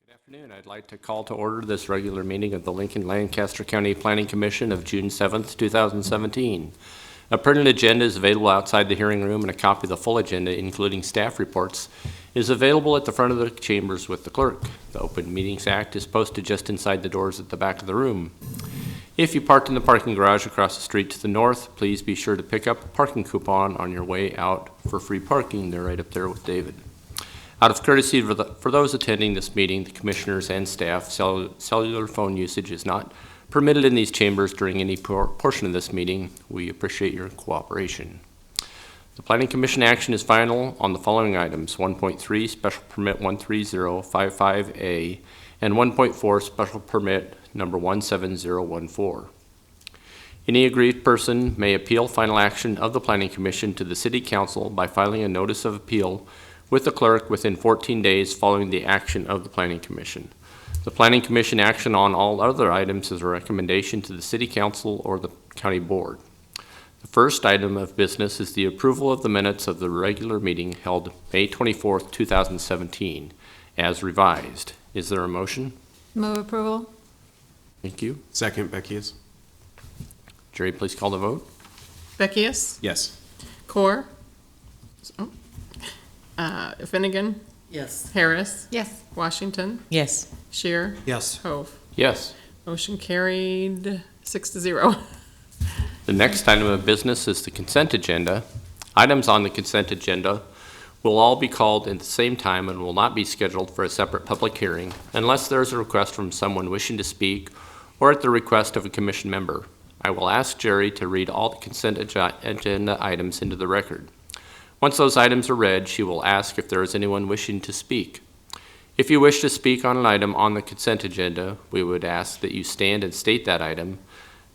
Good afternoon. I'd like to call to order this regular meeting of the Lancaster County Planning Commission of June 7th, 2017. A printed agenda is available outside the hearing room, and a copy of the full agenda, including staff reports, is available at the front of the chambers with the clerk. The Open Meetings Act is posted just inside the doors at the back of the room. If you parked in the parking garage across the street to the north, please be sure to pick up a parking coupon on your way out for free parking. They're right up there with David. Out of courtesy for those attending this meeting, the commissioners and staff, cellular phone usage is not permitted in these chambers during any portion of this meeting. We appreciate your cooperation. The Planning Commission action is final on the following items: 1.3 Special Permit 13055A and 1.4 Special Permit number 17014. Any aggrieved person may appeal final action of the Planning Commission to the City Council by filing a notice of appeal with the clerk within 14 days following the action of the Planning Commission. The Planning Commission action on all other items is a recommendation to the City Council or the County Board. The first item of business is the approval of the minutes of the regular meeting held May 24th, 2017, as revised. Is there a motion? Move approval. Thank you. Second, Beckius. Jerry, please call the vote. Beckius? Yes. Core? Finnegan? Yes. Harris? Yes. Washington? Yes. Shear? Yes. Hove? Yes. Motion carried 6-0. The next item of business is the consent agenda. Items on the consent agenda will all be called at the same time and will not be scheduled for a separate public hearing unless there is a request from someone wishing to speak or at the request of a commission member. I will ask Jerry to read all the consent agenda items into the record. Once those items are read, she will ask if there is anyone wishing to speak. If you wish to speak on an item on the consent agenda, we would ask that you stand and state that item.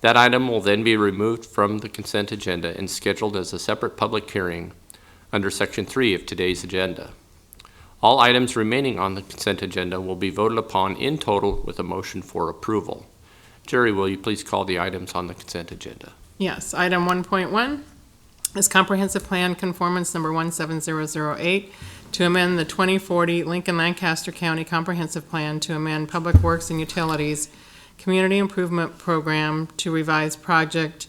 That item will then be removed from the consent agenda and scheduled as a separate public hearing under Section 3 of today's agenda. All items remaining on the consent agenda will be voted upon in total with a motion for approval. Jerry, will you please call the items on the consent agenda? Yes. Item 1.1 is Comprehensive Plan Conformance Number 17008 to amend the 2040 Lincoln-Lancaster County Comprehensive Plan to amend Public Works and Utilities Community Improvement Program to revise project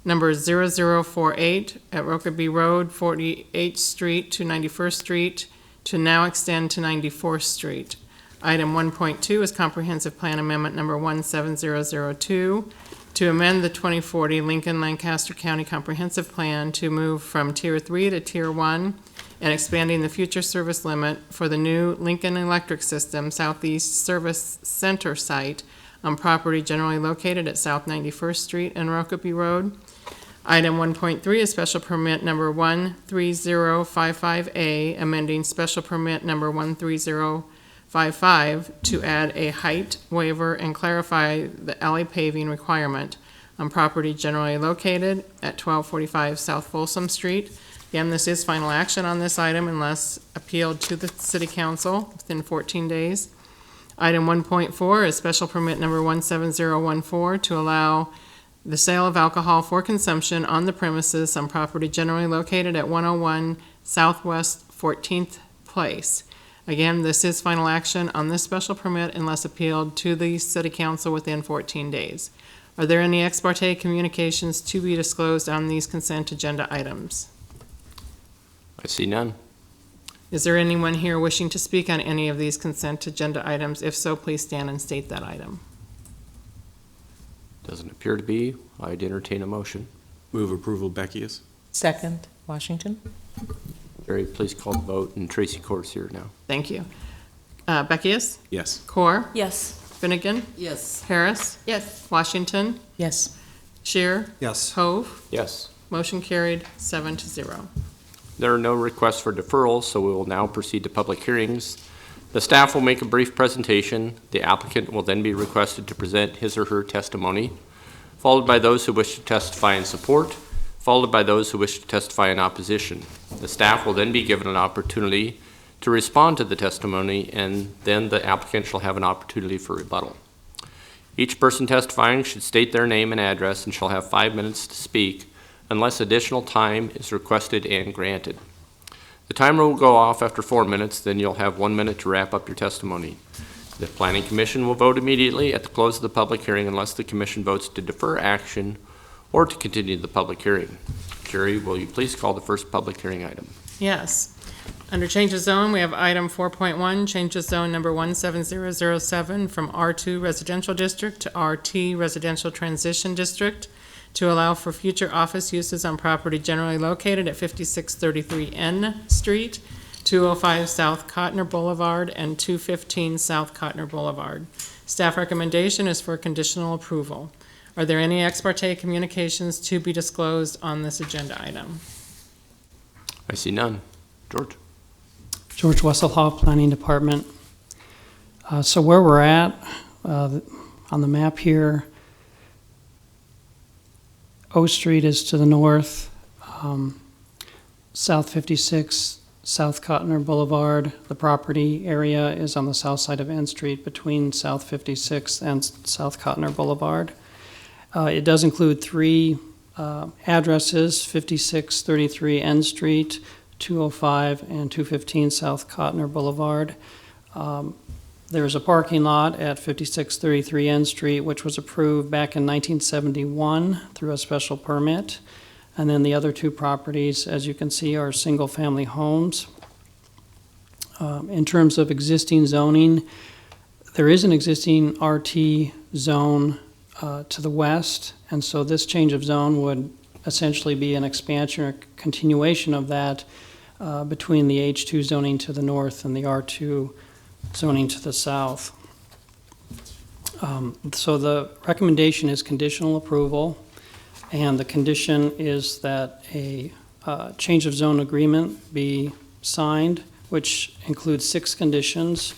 number 0048 at Rokeby Road, 48th Street to 91st Street to now extend to 94th Street. Item 1.2 is Comprehensive Plan Amendment Number 17002 to amend the 2040 Lincoln-Lancaster County Comprehensive Plan to move from Tier 3 to Tier 1 and expanding the future service limit for the new Lincoln Electric System Southeast Service Center site on property generally located at South 91st Street and Rokeby Road. Item 1.3 is Special Permit Number 13055A, amending Special Permit Number 13055 to add a height waiver and clarify the alley paving requirement on property generally located at 1245 South Folsom Street. Again, this is final action on this item unless appealed to the City Council within 14 days. Item 1.4 is Special Permit Number 17014 to allow the sale of alcohol for consumption on the premises on property generally located at 101 Southwest 14th Place. Again, this is final action on this special permit unless appealed to the City Council within 14 days. Are there any ex parte communications to be disclosed on these consent agenda items? I see none. Is there anyone here wishing to speak on any of these consent agenda items? If so, please stand and state that item. Doesn't appear to be. I'd entertain a motion. Move approval, Beckius. Second, Washington. Jerry, please call the vote, and Tracy Court's here now. Thank you. Beckius? Yes. Core? Yes. Finnegan? Yes. Harris? Yes. Washington? Yes. Shear? Yes. Hove? Yes. Motion carried 7-0. There are no requests for deferrals, so we will now proceed to public hearings. The staff will make a brief presentation. The applicant will then be requested to present his or her testimony, followed by those who wish to testify in support, followed by those who wish to testify in opposition. The staff will then be given an opportunity to respond to the testimony, and then the applicant shall have an opportunity for rebuttal. Each person testifying should state their name and address and shall have 5 minutes to speak unless additional time is requested and granted. The timer will go off after 4 minutes, then you'll have 1 minute to wrap up your testimony. The Planning Commission will vote immediately at the close of the public hearing unless the commission votes to defer action or to continue the public hearing. Jerry, will you please call the first public hearing item? Yes. Under change of zone, we have item 4.1, change of zone number 17007 from R2 Residential District to RT Residential Transition District to allow for future office uses on property generally located at 5633 N Street, 205 South Cotner Boulevard, and 215 South Cotner Boulevard. Staff recommendation is for conditional approval. Are there any ex parte communications to be disclosed on this agenda item? I see none. George? George Wesselhoff, Planning Department. So where we're at on the map here, O Street is to the north, South 56, South Cotner Boulevard. The property area is on the south side of N Street between South 56 and South Cotner Boulevard. It does include three addresses, 5633 N Street, 205 and 215 South Cotner Boulevard. There's a parking lot at 5633 N Street, which was approved back in 1971 through a special permit. And then the other two properties, as you can see, are single-family homes. In terms of existing zoning, there is an existing RT zone to the west, and so this change of zone would essentially be an expansion or continuation of that between the H2 zoning to the north and the R2 zoning to the south. So the recommendation is conditional approval, and the condition is that a change of zone agreement be signed, which includes 6 conditions.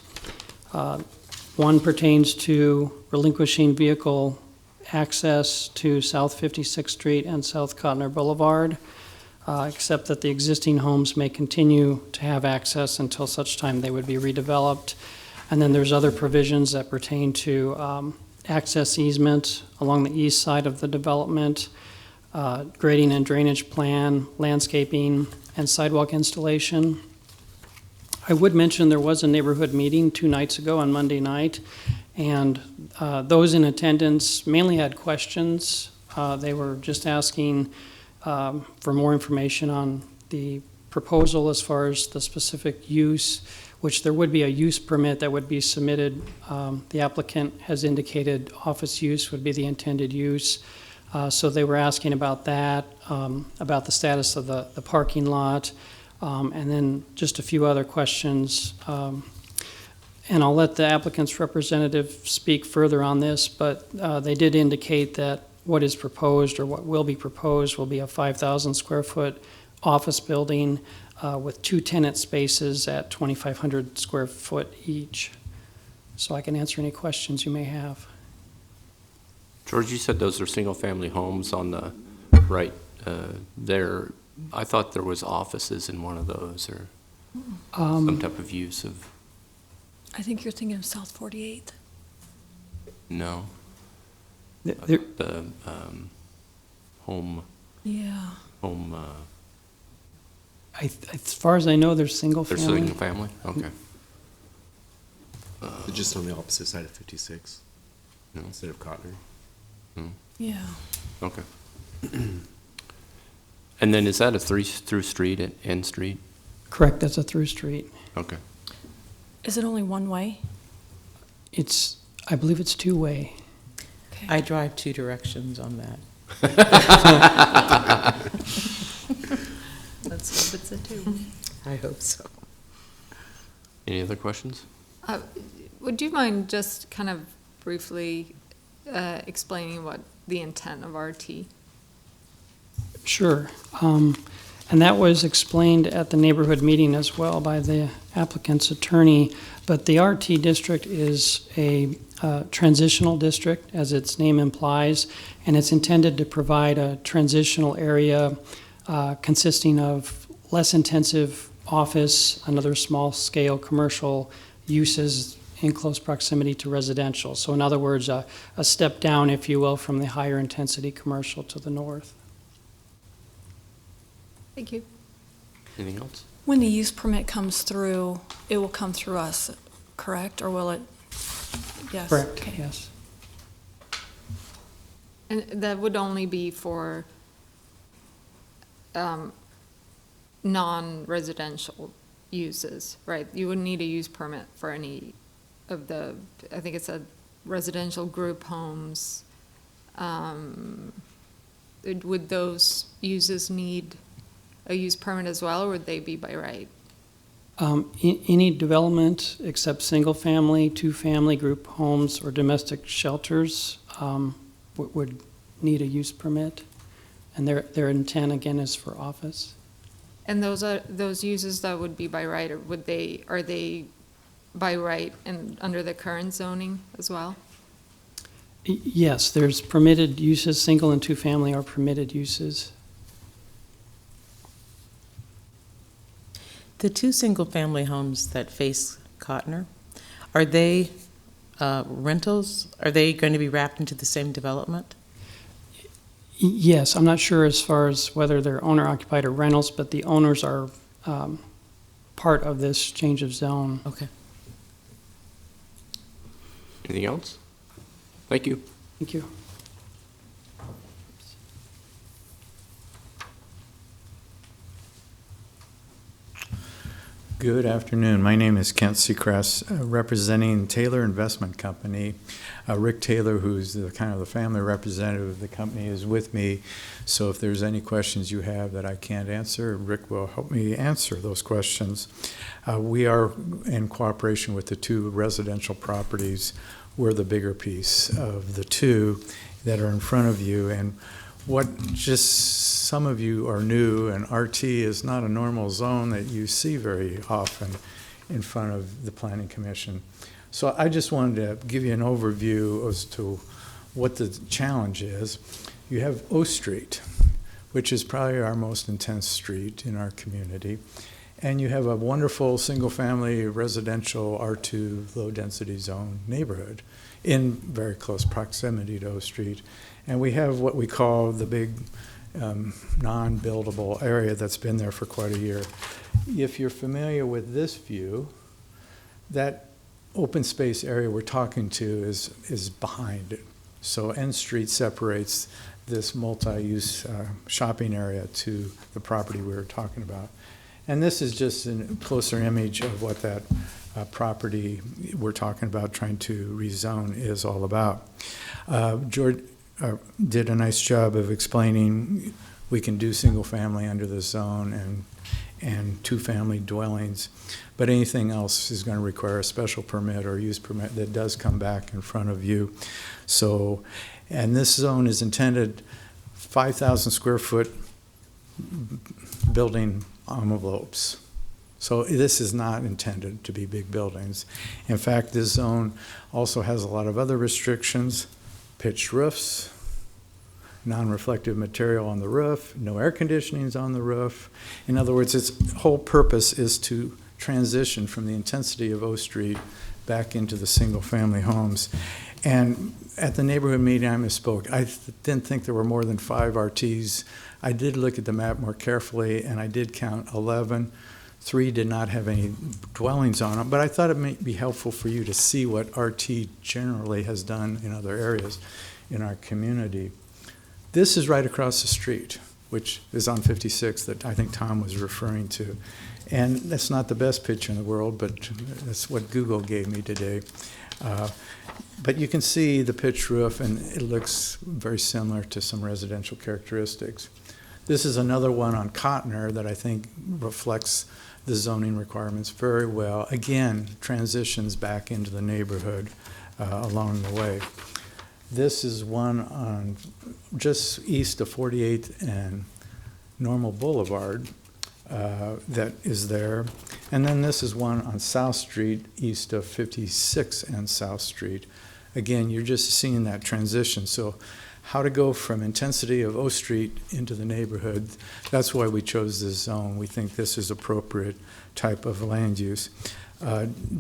One pertains to relinquishing vehicle access to South 56th Street and South Cotner Boulevard, except that the existing homes may continue to have access until such time they would be redeveloped. And then there's other provisions that pertain to access easement along the east side of the development, grading and drainage plan, landscaping, and sidewalk installation. I would mention there was a neighborhood meeting 2 nights ago on Monday night, and those in attendance mainly had questions. They were just asking for more information on the proposal as far as the specific use, which there would be a use permit that would be submitted. The applicant has indicated office use would be the intended use. So they were asking about that, about the status of the parking lot, and then just a few other questions. And I'll let the applicant's representative speak further on this, but they did indicate that what is proposed or what will be proposed will be a 5,000 square foot office building with 2 tenant spaces at 2,500 square foot each. So I can answer any questions you may have. George, you said those are single-family homes on the right there. I thought there was offices in one of those or some type of use of, I think you're thinking of South 48th. no? There- The home, Yeah. as far as I know, there's single they're family. single-family? Okay. They're just on the opposite side of 56 No. instead of Cotner. Yeah. Okay. And then is that a through street at N Street? Correct, that's a through street. Okay. Is it only one way? I believe it's 2-way. Okay. I drive 2 directions on that. Let's hope it's a 2. I hope so. Any other questions? Would you mind just kind of briefly explaining what the intent of RT? Sure. And that was explained at the neighborhood meeting as well by the applicant's attorney. But the RT district is a transitional district, as its name implies, and it's intended to provide a transitional area consisting of less intensive office and other small-scale commercial uses in close proximity to residential. So in other words, a step down, if you will, from the higher intensity commercial to the north. Thank you. Anything else? When the use permit comes through, it will come through us, correct? Or will it Yes. Correct, Okay. yes. And that would only be for non-residential uses, right? You wouldn't need a use permit for any of the, I think it said residential group homes. Would those uses need a use permit as well, or would they be by right? Any development except single-family, two-family group homes, or domestic shelters would need a use permit. And their intent, again, is for office. And those uses that would be by right, or are they by right and under the current zoning as well? Yes, there's permitted uses, single and two-family are permitted uses. The two single-family homes that face Cotner, are they rentals? Are they going to be wrapped into the same development? Yes, I'm not sure as far as whether they're owner-occupied or rentals, but the owners are part of this change of zone. Okay. Anything else? Thank you. Thank you. Good afternoon. My name is Kent Seacrest, representing Taylor Investment Company. Rick Taylor, who's the kind of the family representative of the company, is with me. So if there's any questions you have that I can't answer, Rick will help me answer those questions. We are in cooperation with the two residential properties. We're the bigger piece of the two that are in front of you. And what just some of you are new, and RT is not a normal zone that you see very often in front of the Planning Commission. So I just wanted to give you an overview as to what the challenge is. You have O Street, which is probably our most intense street in our community. And you have a wonderful single-family residential R2 low-density zone neighborhood in very close proximity to O Street. And we have what we call the big non-buildable area that's been there for quite a year. If you're familiar with this view, that open space area we're talking to is behind it. So N Street separates this multi-use shopping area to the property we were talking about. And this is just a closer image of what that property we're talking about trying to rezone is all about. George did a nice job of explaining we can do single family under the zone and two-family dwellings, but anything else is going to require a special permit or use permit that does come back in front of you. So, and this zone is intended 5,000 square foot building envelopes. So this is not intended to be big buildings. In fact, this zone also has a lot of other restrictions: pitched roofs, non-reflective material on the roof, no air conditioning is on the roof. In other words, its whole purpose is to transition from the intensity of O Street back into the single-family homes. And at the neighborhood meeting, I misspoke. I didn't think there were more than 5 RTs. I did look at the map more carefully, and I did count 11. 3 did not have any dwellings on them, but I thought it might be helpful for you to see what RT generally has done in other areas in our community. This is right across the street, which is on 56 that I think Tom was referring to. And that's not the best picture in the world, but that's what Google gave me today. But you can see the pitched roof, and it looks very similar to some residential characteristics. This is another one on Cotner that I think reflects the zoning requirements very well. Again, transitions back into the neighborhood along the way. This is one on just east of 48th and Normal Boulevard that is there. And then this is one on South Street, east of 56 and South Street. Again, you're just seeing that transition. So how to go from intensity of O Street into the neighborhood, that's why we chose this zone. We think this is appropriate type of land use.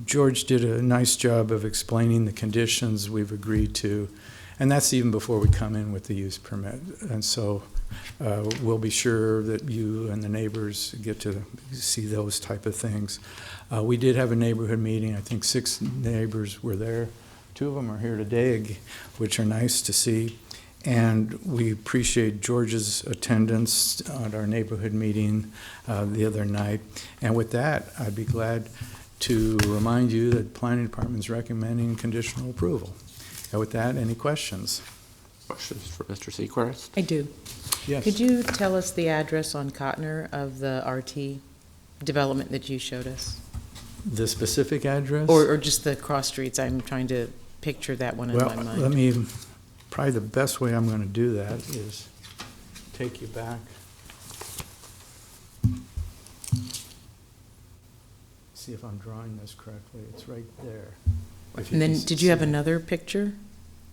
George did a nice job of explaining the conditions we've agreed to, and that's even before we come in with the use permit. And so we'll be sure that you and the neighbors get to see those type of things. We did have a neighborhood meeting. I think 6 neighbors were there. Two of them are here today, which are nice to see. And we appreciate George's attendance at our neighborhood meeting the other night. And with that, I'd be glad to remind you that the Planning Department is recommending conditional approval. And with that, any questions? Questions for Mr. Seacrest? I do. Yes. Could you tell us the address on Cotner of the RT development that you showed us? The specific address? Or just the cross streets? I'm trying to picture that one in my Well, mind. let me, probably the best way I'm going to do that is take you back. See if I'm drawing this correctly. It's right there. If And then, can did you have see. another picture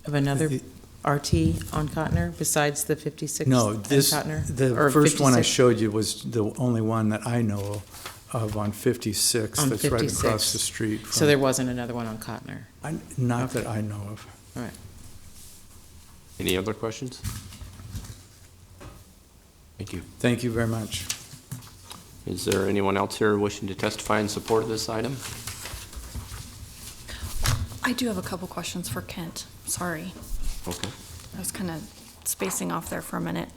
of another RT on Cotner besides the 56 No, on this, Cotner? the Or first one I 56? showed you was the only one that I know of on 56. On That's right 56. across the street So from, there wasn't another one on Cotner? not that I know of. All right. Any other questions? Thank you. Thank you very much. Is there anyone else here wishing to testify in support of this item? I do have a couple questions for Kent. Sorry. Okay. I was kind of spacing off there for a minute.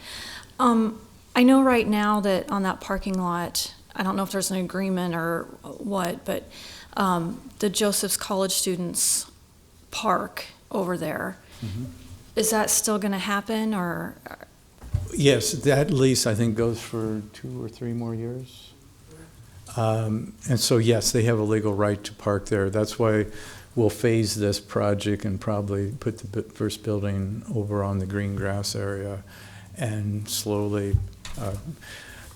I know right now that on that parking lot, I don't know if there's an agreement or what, but the Joseph's College students park over there. Is that still going to happen, or? Yes, that lease, I think, goes for 2 or 3 more years. And so, yes, they have a legal right to park there. That's why we'll phase this project and probably put the first building over on the green grass area and slowly.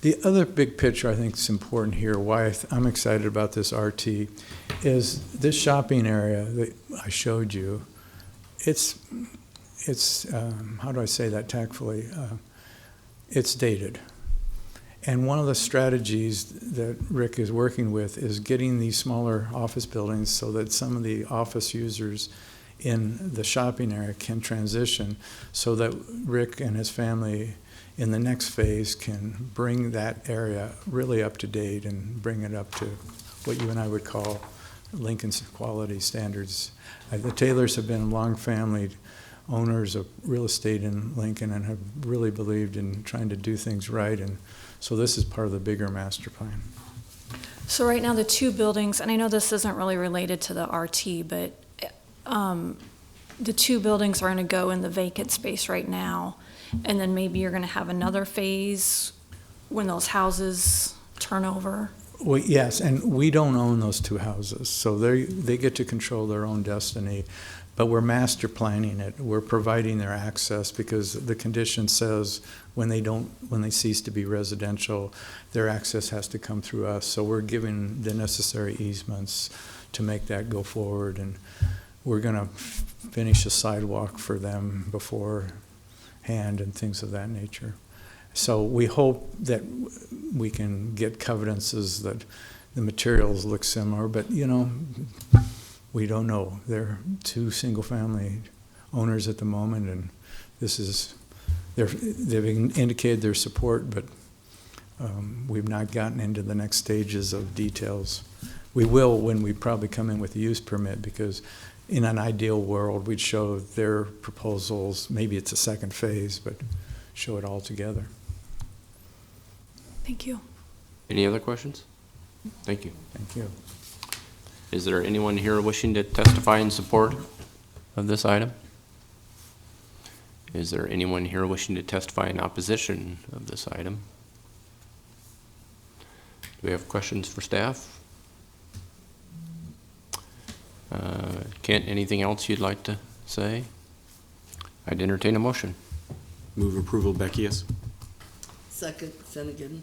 The other big picture I think is important here, why I'm excited about this RT, is this shopping area that I showed you. It's how do I say that tactfully? It's dated. And one of the strategies that Rick is working with is getting these smaller office buildings so that some of the office users in the shopping area can transition, so that Rick and his family in the next phase can bring that area really up to date and bring it up to what you and I would call Lincoln's quality standards. The Taylors have been long family owners of real estate in Lincoln and have really believed in trying to do things right, and so this is part of the bigger master plan. So right now, the two buildings, and I know this isn't really related to the RT, but the two buildings are going to go in the vacant space right now, and then maybe you're going to have another phase when those houses turn over? Well, yes, and we don't own those 2 houses, so they get to control their own destiny. But we're master planning it. We're providing their access because the condition says when they cease to be residential, their access has to come through us. So we're giving the necessary easements to make that go forward, and we're going to finish a sidewalk for them beforehand and things of that nature. So we hope that we can get covenances that the materials look similar, but we don't know. They're 2 single-family owners at the moment, and they've indicated their support, but we've not gotten into the next stages of details. We will when we probably come in with the use permit, because in an ideal world, we'd show their proposals. Maybe it's a second phase, but show it all together. Thank you. Any other questions? Thank you. Thank you. Is there anyone here wishing to testify in support of this item? Is there anyone here wishing to testify in opposition of this item? Do we have questions for staff? Kent, anything else you'd like to say? I'd entertain a motion. Move approval, Beckius. Second, Finnegan.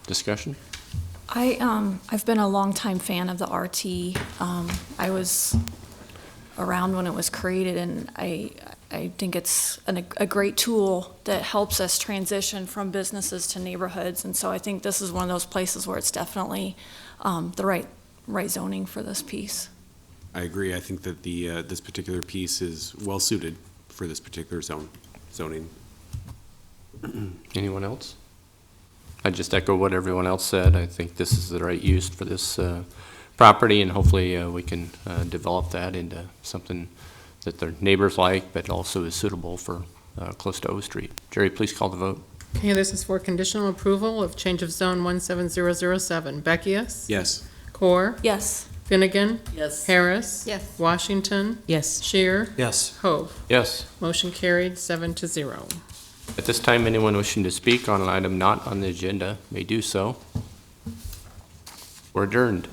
Discussion? I've been a longtime fan of the RT. I was around when it was created, and I think it's a great tool that helps us transition from businesses to neighborhoods. And so I think this is one of those places where it's definitely the right zoning for this piece. I agree. I think that this particular piece is well-suited for this particular zoning. Anyone else? I just echo what everyone else said. I think this is the right use for this property, and hopefully we can develop that into something that their neighbors like, but also is suitable for close to O Street. Jerry, please call the vote. Okay, this is for conditional approval of change of zone 17007. Beckius? Yes. Core? Yes. Finnegan? Yes. Harris? Yes. Washington? Yes. Shear? Yes. Hove? Yes. Motion carried, 7-0. At this time, anyone wishing to speak on an item not on the agenda may do so. We're adjourned.